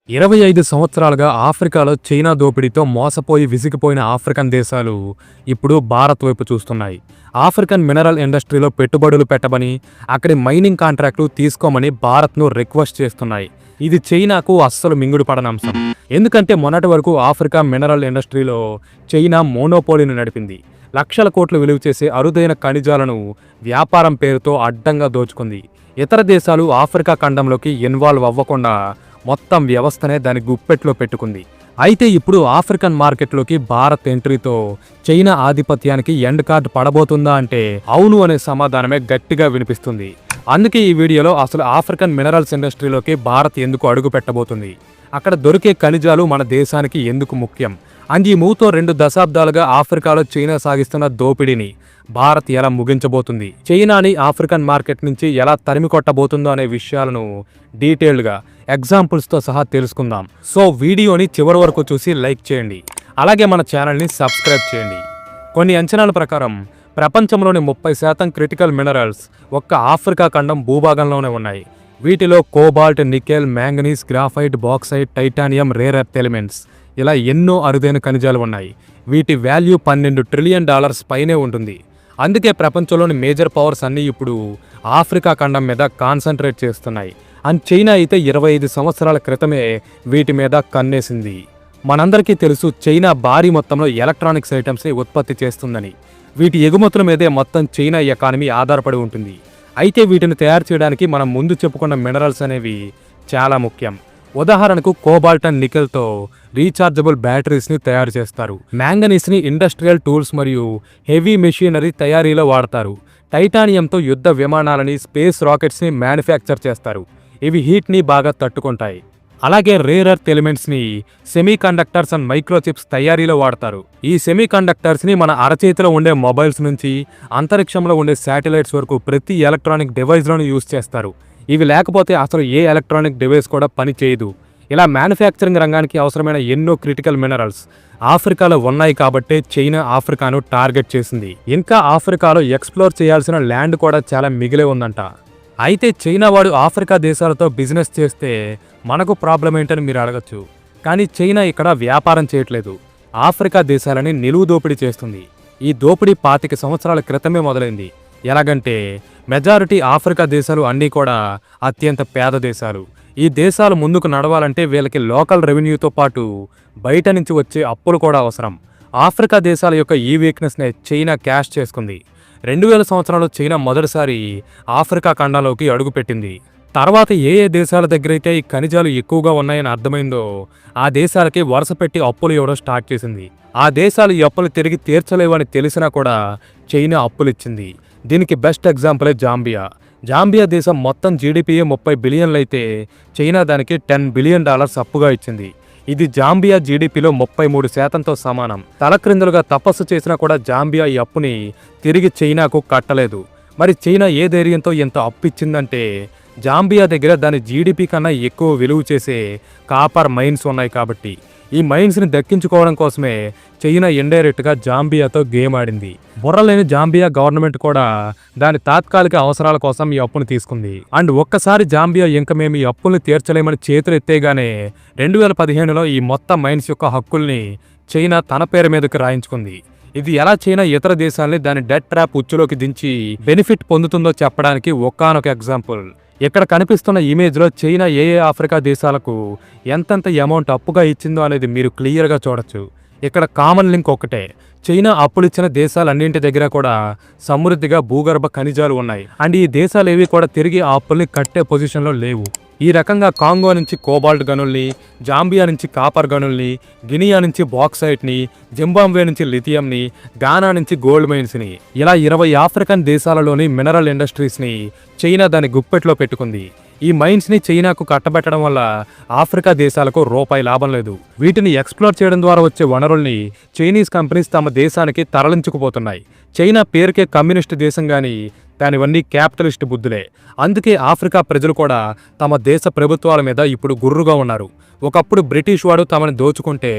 25 సంవత్సరాలుగా ఆఫ్రికాలో చైనా దోపిడీతో మోసపోయి విసిగిపోయిన ఆఫ్రికన్ దేశాలు ఇప్పుడు భారత్ వైపు చూస్తున్నాయి. ఆఫ్రికన్ మినరల్ ఇండస్ట్రీలో పెట్టుబడులు పెట్టమని, అక్కడి మైనింగ్ కాంట్రాక్టులు తీసుకోమని భారత్ను రిక్వెస్ట్ చేస్తున్నాయి. ఇది చైనాకు అస్సలు మింగుడు పడని అంశం. ఎందుకంటే మొన్నటి వరకు ఆఫ్రికా మినరల్ ఇండస్ట్రీలో చైనా మోనోపోలీని నడిపింది. లక్షల కోట్లు విలువ చేసే అరుదైన ఖనిజాలను వ్యాపారం పేరుతో అడ్డంగా దోచుకుంది. ఇతర దేశాలు ఆఫ్రికా ఖండంలోకి ఇన్వాల్వ్ అవ్వకుండా మొత్తం వ్యవస్థనే దాని గుప్పెట్లో పెట్టుకుంది. అయితే ఇప్పుడు ఆఫ్రికన్ మార్కెట్లోకి భారత్ ఎంట్రీతో చైనా ఆధిపత్యానికి ఎండ్ కార్డ్ పడబోతుందా అంటే అవును అనే సమాధానమే గట్టిగా వినిపిస్తుంది. అందుకే ఈ వీడియోలో అసలు ఆఫ్రికన్ మినరల్స్ ఇండస్ట్రీలోకి భారత్ ఎందుకు అడుగు పెట్టబోతుంది, అక్కడ దొరికే ఖనిజాలు మన దేశానికి ఎందుకు ముఖ్యం, అండ్ ఈ మూవ్తో 2 దశాబ్దాలుగా ఆఫ్రికాలో చైనా సాగిస్తున్న దోపిడీని భారత్ ఎలా ముగించబోతుంది, చైనాని ఆఫ్రికన్ మార్కెట్ నుంచి ఎలా తరిమి కొట్టబోతుందో అనే విషయాలను డీటెయిల్డ్గా ఎగ్జాంపుల్స్తో సహా తెలుసుకుందాం. సో వీడియోని చివరి వరకు చూసి లైక్ చేయండి, అలాగే మన ఛానల్ని సబ్స్క్రైబ్ చేయండి. కొన్ని అంచనాల ప్రకారం ప్రపంచంలోని 30% క్రిటికల్ మినరల్స్ ఒక్క ఆఫ్రికా ఖండం భూభాగంలోనే ఉన్నాయి. వీటిలో cobalt, nickel, manganese, graphite, bauxite, titanium, rare earth elements ఇలా ఎన్నో అరుదైన ఖనిజాలు ఉన్నాయి. వీటి వాల్యూ $12 ట్రిలియన్ పైనే ఉంటుంది. అందుకే ప్రపంచంలోని మేజర్ పవర్స్ అన్నీ ఇప్పుడు ఆఫ్రికా ఖండం మీద కాన్సన్ట్రేట్ చేస్తున్నాయి. అండ్ చైనా అయితే 25 సంవత్సరాల క్రితమే వీటి మీద కన్నేసింది. మనందరికీ తెలుసు, చైనా భారీ మొత్తంలో ఎలక్ట్రానిక్స్ ఐటమ్స్ని ఉత్పత్తి చేస్తుందని. వీటి ఎగుమతుల మీదే మొత్తం చైనా ఎకానమీ ఆధారపడి ఉంటుంది. అయితే వీటిని తయారు చేయడానికి మనం ముందు చెప్పుకున్న మినరల్స్ అనేవి చాలా ముఖ్యం. ఉదాహరణకు కోబాల్ట్ అండ్ నికెల్తో రీఛార్జబుల్ బ్యాటరీస్ని తయారు చేస్తారు. మ్యాంగనీస్ని ఇండస్ట్రియల్ టూల్స్ మరియు హెవీ మెషినరీ తయారీలో వాడతారు. టైటానియంతో యుద్ధ విమానాలని, స్పేస్ రాకెట్స్ని మ్యానుఫ్యాక్చర్ చేస్తారు. ఇవి హీట్ని బాగా తట్టుకుంటాయి. అలాగే రేర్ ఎర్త్ ఎలిమెంట్స్ని సెమీ కండక్టర్స్ అండ్ మైక్రోచిప్స్ తయారీలో వాడతారు. ఈ సెమీ కండక్టర్స్ని మన అరచేతిలో ఉండే మొబైల్స్ నుంచి అంతరిక్షంలో ఉండే శాటిలైట్స్ వరకు ప్రతి ఎలక్ట్రానిక్ డివైస్లోనూ యూజ్ చేస్తారు. ఇవి లేకపోతే అసలు ఏ ఎలక్ట్రానిక్ డివైస్ కూడా పని చేయదు. ఇలా మ్యానుఫ్యాక్చరింగ్ రంగానికి అవసరమైన ఎన్నో క్రిటికల్ మినరల్స్ ఆఫ్రికాలో ఉన్నాయి కాబట్టే చైనా ఆఫ్రికాను టార్గెట్ చేసింది. ఇంకా ఆఫ్రికాలో ఎక్స్ప్లోర్ చేయాల్సిన ల్యాండ్ కూడా చాలా మిగిలే ఉందంట. అయితే చైనా వాడు ఆఫ్రికా దేశాలతో బిజినెస్ చేస్తే మనకు ప్రాబ్లం ఏంటని మీరు అడగచ్చు. కానీ చైనా ఇక్కడ వ్యాపారం చేయట్లేదు, ఆఫ్రికా దేశాలని నిలువు దోపిడీ చేస్తుంది. ఈ దోపిడీ 25 సంవత్సరాల క్రితమే మొదలైంది. ఎలాగంటే మెజారిటీ ఆఫ్రికా దేశాలు అన్నీ కూడా అత్యంత పేద దేశాలు. ఈ దేశాలు ముందుకు నడవాలంటే వీళ్ళకి లోకల్ రెవెన్యూతో పాటు బయట నుంచి వచ్చే అప్పులు కూడా అవసరం. ఆఫ్రికా దేశాల యొక్క ఈ వీక్నెస్నే చైనా క్యాష్ చేసుకుంది. 2000 సంవత్సరంలో చైనా మొదటిసారి ఆఫ్రికా ఖండంలోకి అడుగుపెట్టింది. తర్వాత ఏ దేశాల దగ్గరైతే ఈ ఖనిజాలు ఎక్కువగా ఉన్నాయని అర్థమైందో ఆ దేశాలకి వరుస పెట్టి అప్పులు ఇవ్వడం స్టార్ట్ చేసింది. ఆ దేశాలు ఈ అప్పులు తిరిగి తీర్చలేవని తెలిసినా కూడా చైనా అప్పులు ఇచ్చింది. దీనికి బెస్ట్ ఎగ్జాంపులే జాంబియా. జాంబియా దేశం మొత్తం జీడిపియే $30 బిలియన్లు అయితే చైనా దానికి $10 బిలియన్ అప్పుగా ఇచ్చింది. ఇది జాంబియా జీడిపిలో 33%తో సమానం. తలక్రిందులుగా తపస్సు చేసినా కూడా జాంబియా ఈ అప్పుని తిరిగి చైనాకు కట్టలేదు. మరి చైనా ఏ ధైర్యంతో ఎంత అప్పు ఇచ్చిందంటే జాంబియా దగ్గర దాని జీడిపి కన్నా ఎక్కువ విలువ చేసే కాపర్ మైన్స్ ఉన్నాయి కాబట్టి. ఈ మైన్స్ని దక్కించుకోవడం కోసమే చైనా ఇండైరెక్ట్గా జాంబియాతో గేమ్ ఆడింది. బుర్రలేని జాంబియా గవర్నమెంట్ కూడా దాని తాత్కాలిక అవసరాల కోసం ఈ అప్పును తీసుకుంది. అండ్ ఒక్కసారి జాంబియా ఇంక మేము ఈ అప్పుల్ని తీర్చలేమని చేతులు ఎత్తేగానే 2015లో ఈ మొత్తం మైన్స్ యొక్క హక్కుల్ని చైనా తన పేరు మీదకి రాయించుకుంది. ఇది ఎలా చైనా ఇతర దేశాలని దాని డెట్ ట్రాప్ ఉచ్చులోకి దించి బెనిఫిట్ పొందుతుందో చెప్పడానికి ఒక్కనొక ఎగ్జాంపుల్. ఇక్కడ కనిపిస్తున్న ఇమేజ్లో చైనా ఏ ఆఫ్రికా దేశాలకు ఎంతెంత అమౌంట్ అప్పుగా ఇచ్చిందో అనేది మీరు క్లియర్గా చూడొచ్చు. ఇక్కడ కామన్ లింక్ ఒకటే, చైనా అప్పులిచ్చిన దేశాలన్నింటి దగ్గర కూడా సమృద్ధిగా భూగర్భ ఖనిజాలు ఉన్నాయి. అండ్ ఈ దేశాలు ఏవి కూడా తిరిగి ఆ అప్పుల్ని కట్టే పొజిషన్లో లేవు. ఈ రకంగా కాంగో నుంచి కోబాల్ట్ గనుల్ని, జాంబియా నుంచి కాపర్ గనుల్ని, గినియా నుంచి బాక్సైట్ని, జింబాబ్వే నుంచి లిథియంని, గానా నుంచి గోల్డ్ మైన్స్ని ఇలా 20 ఆఫ్రికన్ దేశాలలోని మినరల్ ఇండస్ట్రీస్ని చైనా దాని గుప్పెట్లో పెట్టుకుంది. ఈ మైన్స్ని చైనాకు కట్టబెట్టడం వల్ల ఆఫ్రికా దేశాలకు రూపాయి లాభం లేదు. వీటిని ఎక్స్ప్లోర్ చేయడం ద్వారా వచ్చే వనరుల్ని చైనీస్ కంపెనీస్ తమ దేశానికి తరలించుకుపోతున్నాయి. చైనా పేరుకే కమ్యూనిస్ట్ దేశం కానీ దానివన్నీ క్యాపిటలిస్ట్ బుద్ధులే. అందుకే ఆఫ్రికా ప్రజలు కూడా తమ దేశ ప్రభుత్వాల మీద ఇప్పుడు గుర్రుగా ఉన్నారు. ఒకప్పుడు బ్రిటిష్ వాడు తమని దోచుకుంటే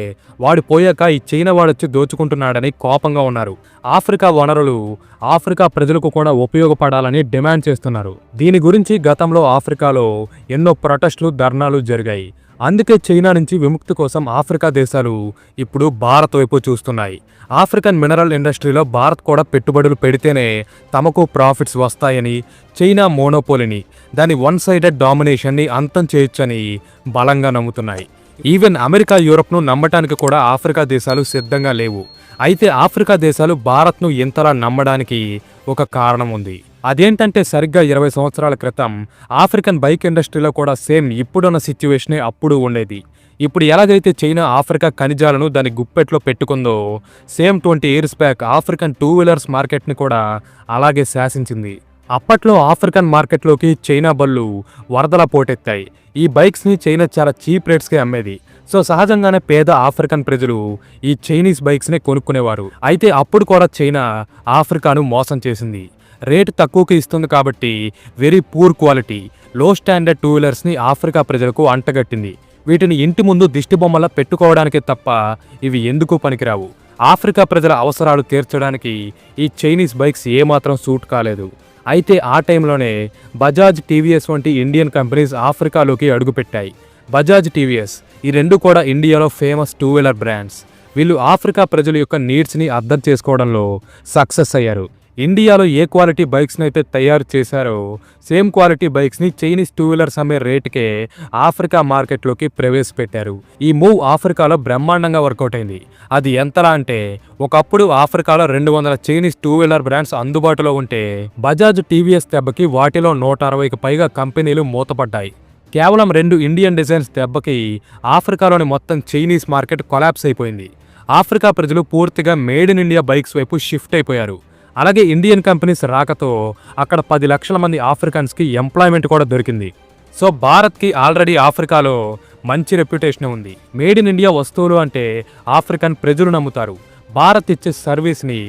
వాడు పోయాక ఈ చైనా వాడొచ్చి దోచుకుంటున్నాడని కోపంగా ఉన్నారు. ఆఫ్రికా వనరులు ఆఫ్రికా ప్రజలకు కూడా ఉపయోగపడాలని డిమాండ్ చేస్తున్నారు. దీని గురించి గతంలో ఆఫ్రికాలో ఎన్నో ప్రొటెస్టులు, ధర్నాలు జరిగాయి. అందుకే చైనా నుంచి విముక్తి కోసం ఆఫ్రికా దేశాలు ఇప్పుడు భారత్ వైపు చూస్తున్నాయి. ఆఫ్రికన్ మినరల్ ఇండస్ట్రీలో భారత్ కూడా పెట్టుబడులు పెడితేనే తమకు ప్రాఫిట్స్ వస్తాయని, చైనా మోనోపోలిని, దాని వన్ సైడెడ్ డామినేషన్ని అంతం చేయొచ్చని బలంగా నమ్ముతున్నాయి. ఈవెన్ అమెరికా, యూరప్ను నమ్మటానికి కూడా ఆఫ్రికా దేశాలు సిద్ధంగా లేవు. అయితే ఆఫ్రికా దేశాలు భారత్ను ఇంతలా నమ్మడానికి ఒక కారణం ఉంది. అదేంటంటే సరిగ్గా 20 సంవత్సరాల క్రితం ఆఫ్రికన్ బైక్ ఇండస్ట్రీలో కూడా సేమ్ ఇప్పుడున్న సిచ్యువేషనే అప్పుడు ఉండేది. ఇప్పుడు ఎలాగైతే చైనా ఆఫ్రికా ఖనిజాలను దాని గుప్పెట్లో పెట్టుకుందో, same 20 years back African 2 wheelers మార్కెట్ని కూడా అలాగే శాసించింది. అప్పట్లో ఆఫ్రికన్ మార్కెట్లోకి చైనా బళ్ళు వరదలా పోటెత్తాయి. ఈ బైక్స్ని చైనా చాలా చీప్ రేట్స్కే అమ్మేది. సో సహజంగానే పేద ఆఫ్రికన్ ప్రజలు ఈ చైనీస్ బైక్స్ని కొనుక్కునేవారు. అయితే అప్పుడు కూడా చైనా ఆఫ్రికాను మోసం చేసింది. రేటు తక్కువకి ఇస్తుంది కాబట్టి వెరీ పూర్ క్వాలిటీ, లో స్టాండర్డ్ 2 వీలర్స్ని ఆఫ్రికా ప్రజలకు అంటగట్టింది. వీటిని ఇంటి ముందు దిష్టి బొమ్మలా పెట్టుకోవడానికే తప్ప ఇవి ఎందుకు పనికిరావు. ఆఫ్రికా ప్రజల అవసరాలు తీర్చడానికి ఈ చైనీస్ బైక్స్ ఏమాత్రం సూట్ కాలేదు. అయితే ఆ టైంలోనే బజాజ్, టీవీఎస్ వంటి ఇండియన్ కంపెనీస్ ఆఫ్రికాలోకి అడుగుపెట్టాయి. బజాజ్, టీవీఎస్ ఈ రెండు కూడా ఇండియాలో ఫేమస్ 2 వీలర్ బ్రాండ్స్. వీళ్ళు ఆఫ్రికా ప్రజల యొక్క నీడ్స్ని అర్థం చేసుకోవడంలో సక్సెస్ అయ్యారు. ఇండియాలో ఏ క్వాలిటీ బైక్స్ని అయితే తయారు చేశారో సేమ్ క్వాలిటీ బైక్స్ని చైనీస్ 2 వీలర్స్ అమ్మే రేటుకే ఆఫ్రికా మార్కెట్లోకి ప్రవేశపెట్టారు. ఈ మూవ్ ఆఫ్రికాలో బ్రహ్మాండంగా వర్కౌట్ అయింది. అది ఎంతలా అంటే ఒకప్పుడు ఆఫ్రికాలో 200 చైనీస్ 2 వీలర్ బ్రాండ్స్ అందుబాటులో ఉంటే బజాజ్, టీవీఎస్ దెబ్బకి వాటిలో 160కి పైగా కంపెనీలు మూతపడ్డాయి. కేవలం 2 ఇండియన్ డిజైన్స్ దెబ్బకి ఆఫ్రికాలోని మొత్తం చైనీస్ మార్కెట్ కొలాప్స్ అయిపోయింది. ఆఫ్రికా ప్రజలు పూర్తిగా మేడ్ ఇన్ ఇండియా బైక్స్ వైపు షిఫ్ట్ అయిపోయారు. అలాగే ఇండియన్ కంపెనీస్ రాకతో అక్కడ 10 లక్షల మంది ఆఫ్రికన్స్కి ఎంప్లాయ్మెంట్ కూడా దొరికింది. సో భారత్కి ఆల్రెడీ ఆఫ్రికాలో మంచి రెప్యుటేషన్ ఉంది. మేడ్ ఇన్ ఇండియా వస్తువులు అంటే ఆఫ్రికన్ ప్రజలు నమ్ముతారు. భారత్ ఇచ్చే సర్వీస్ని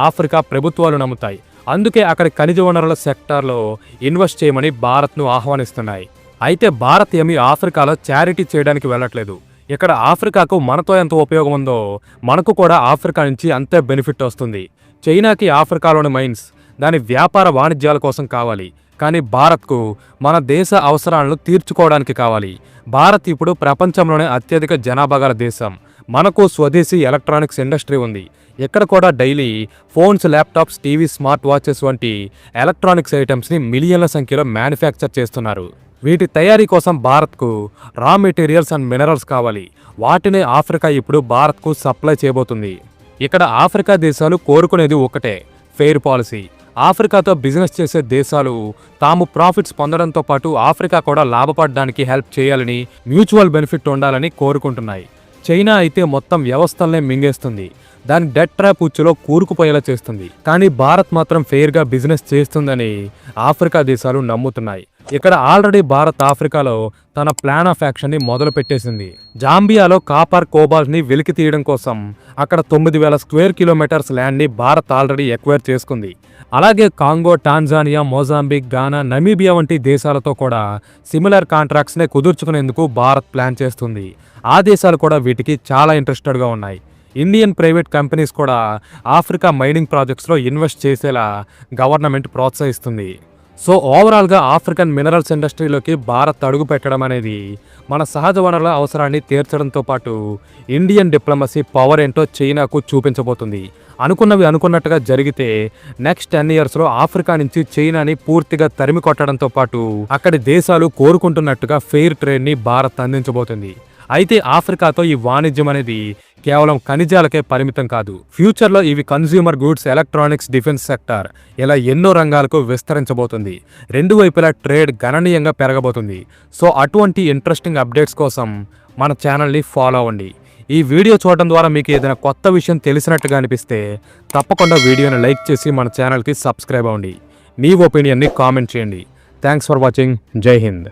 ఆఫ్రికా ప్రభుత్వాలు నమ్ముతాయి. అందుకే అక్కడ ఖనిజ వనరుల సెక్టార్లో ఇన్వెస్ట్ చేయమని భారత్ను ఆహ్వానిస్తున్నాయి. అయితే భారత్ ఏమీ ఆఫ్రికాలో చారిటీ చేయడానికి వెళ్ళట్లేదు. ఇక్కడ ఆఫ్రికాకు మనతో ఎంత ఉపయోగం ఉందో మనకు కూడా ఆఫ్రికా నుంచి అంతే బెనిఫిట్ వస్తుంది. చైనాకి ఆఫ్రికాలోని మైన్స్ దాని వ్యాపార వాణిజ్యాల కోసం కావాలి, కానీ భారత్కు మన దేశ అవసరాలను తీర్చుకోవడానికి కావాలి. భారత్ ఇప్పుడు ప్రపంచంలోనే అత్యధిక జనాభా గల దేశం. మనకు స్వదేశీ ఎలక్ట్రానిక్స్ ఇండస్ట్రీ ఉంది. ఇక్కడ కూడా daily phones, laptops, TV, smart watches వంటి ఎలక్ట్రానిక్స్ ఐటమ్స్ని మిలియన్ల సంఖ్యలో మ్యానుఫ్యాక్చర్ చేస్తున్నారు. వీటి తయారీ కోసం భారత్కు రా మెటీరియల్స్ అండ్ మినరల్స్ కావాలి. వాటినే ఆఫ్రికా ఇప్పుడు భారత్కు సప్లై చేయబోతుంది. ఇక్కడ ఆఫ్రికా దేశాలు కోరుకునేది ఒకటే, ఫెయిర్ పాలసీ. ఆఫ్రికాతో బిజినెస్ చేసే దేశాలు తాము ప్రాఫిట్స్ పొందడంతో పాటు ఆఫ్రికా కూడా లాభపడడానికి హెల్ప్ చేయాలని, మ్యూచువల్ బెనిఫిట్ ఉండాలని కోరుకుంటున్నాయి. చైనా అయితే మొత్తం వ్యవస్థలనే మింగేస్తుంది, దాని డెట్ ట్రాప్ ఉచ్చులో కూరుకుపోయేలా చేస్తుంది. కానీ భారత్ మాత్రం ఫెయిర్గా బిజినెస్ చేస్తుందని ఆఫ్రికా దేశాలు నమ్ముతున్నాయి. ఇక్కడ ఆల్రెడీ భారత్ ఆఫ్రికాలో తన ప్లాన్ ఆఫ్ యాక్షన్ని మొదలు పెట్టేసింది. జాంబియాలో కాపర్, కోబాల్ట్ని వెలికి తీయడం కోసం అక్కడ 9,000 స్క్వేర్ కిలోమీటర్స్ ల్యాండ్ని భారత్ ఆల్రెడీ ఎక్వైర్ చేసుకుంది. అలాగే కాంగో, టాంజానియా, మొజాంబిక్, గానా, నమీబియా వంటి దేశాలతో కూడా సిమిలర్ కాంట్రాక్ట్స్నే కుదుర్చుకునేందుకు భారత్ ప్లాన్ చేస్తుంది. ఆ దేశాలు కూడా వీటికి చాలా ఇంట్రెస్టెడ్గా ఉన్నాయి. ఇండియన్ ప్రైవేట్ కంపెనీస్ కూడా ఆఫ్రికా మైనింగ్ ప్రాజెక్ట్స్లో ఇన్వెస్ట్ చేసేలా గవర్నమెంట్ ప్రోత్సహిస్తుంది. సో ఓవరాల్గా ఆఫ్రికన్ మినరల్స్ ఇండస్ట్రీలోకి భారత్ అడుగు పెట్టడం అనేది మన సహజ వనరుల అవసరాన్ని తీర్చడంతో పాటు ఇండియన్ డిప్లొమసీ పవర్ ఏంటో చైనాకు చూపించబోతుంది. అనుకున్నవి అనుకున్నట్టుగా జరిగితే నెక్స్ట్ 10 yearsలో ఆఫ్రికా నుంచి చైనాని పూర్తిగా తరిమి కొట్టడంతో పాటు అక్కడి దేశాలు కోరుకుంటున్నట్టుగా ఫెయిర్ ట్రేడ్ని భారత్ అందించబోతుంది. అయితే ఆఫ్రికాతో ఈ వాణిజ్యం అనేది కేవలం ఖనిజాలకే పరిమితం కాదు. ఫ్యూచర్లో ఇవి consumer goods, electronics, defence sector ఇలా ఎన్నో రంగాలకు విస్తరించబోతుంది. రెండు వైపులా ట్రేడ్ గణనీయంగా పెరగబోతుంది. సో అటువంటి ఇంట్రెస్టింగ్ అప్డేట్స్ కోసం మన ఛానల్ని ఫాలో అవ్వండి. ఈ వీడియో చూడడం ద్వారా మీకు ఏదైనా కొత్త విషయం తెలిసినట్టుగా అనిపిస్తే తప్పకుండా వీడియోని లైక్ చేసి మన ఛానల్కి సబ్స్క్రైబ్ అవ్వండి. మీ ఒపీనియన్ని కామెంట్ చేయండి. Thanks for watching. జై హింద్.